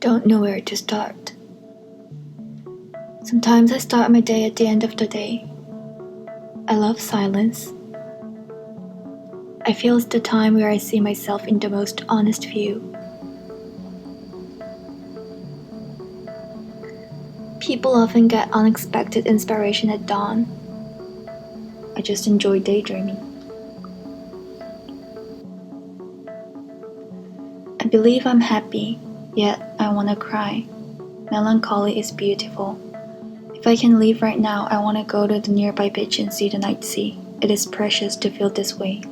Don't know where to start. Sometimes I start my day at the end of the day. I love silence. I feel it's the time where I see myself in the most honest view. People often get unexpected inspiration at dawn. I just enjoy daydreaming. I believe I'm happy, yet I want to cry. Melancholy is beautiful. If I can leave right now, I want to go to the nearby beach and see the night sea. It is precious to feel this way.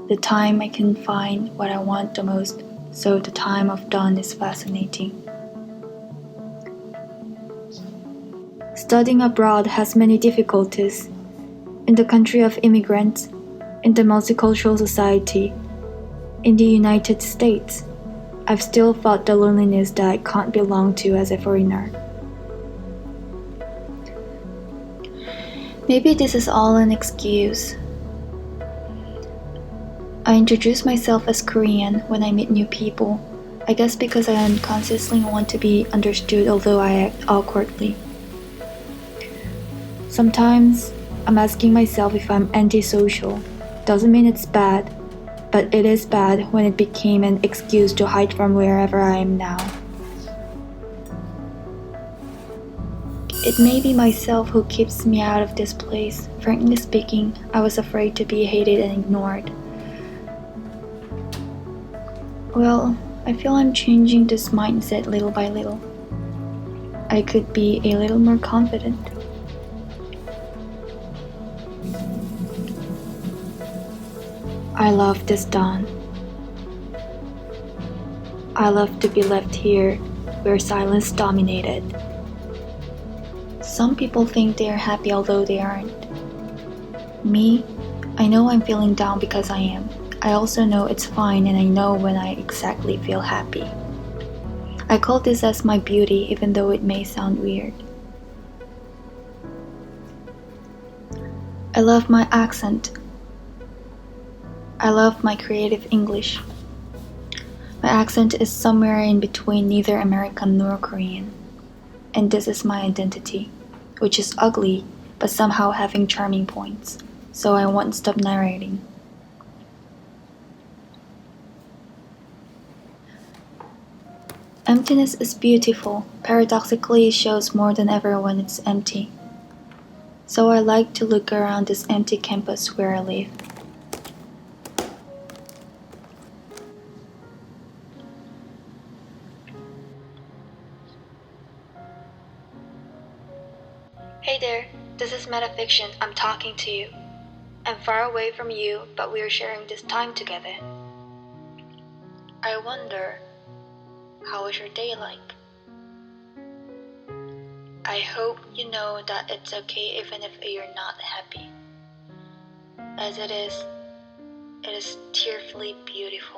The time I can find what I want the most, so the time of dawn is fascinating. Studying abroad has many difficulties. In the country of immigrants, in the multicultural society, in the United States, I've still felt the loneliness that I can't belong to as a foreigner. Maybe this is all an excuse. I introduce myself as Korean when I meet new people, I guess because I unconsciously want to be understood although I act awkwardly. Sometimes I'm asking myself if I'm antisocial. Doesn't mean it's bad, but it is bad when it became an excuse to hide from wherever I am now. It may be myself who keeps me out of this place. Frankly speaking, I was afraid to be hated and ignored. Well, I feel I'm changing this mindset little by little. I could be a little more confident. I love this dawn. I love to be left here where silence dominated. Some people think they are happy although they aren't. Me, I know I'm feeling down because I am. I also know it's fine and I know when I exactly feel happy. I call this as my beauty even though it may sound weird. I love my accent. I love my creative English. My accent is somewhere in between neither American nor Korean. And this is my identity, which is ugly but somehow having charming points, so I won't stop narrating. Emptiness is beautiful. Paradoxically, it shows more than ever when it's empty. So I like to look around this empty campus where I live. Hey there, this is Metafiction. I'm talking to you. I'm far away from you, but we are sharing this time together. I wonder, how was your day like? I hope you know that it's okay even if you're not happy. As it is tearfully beautiful.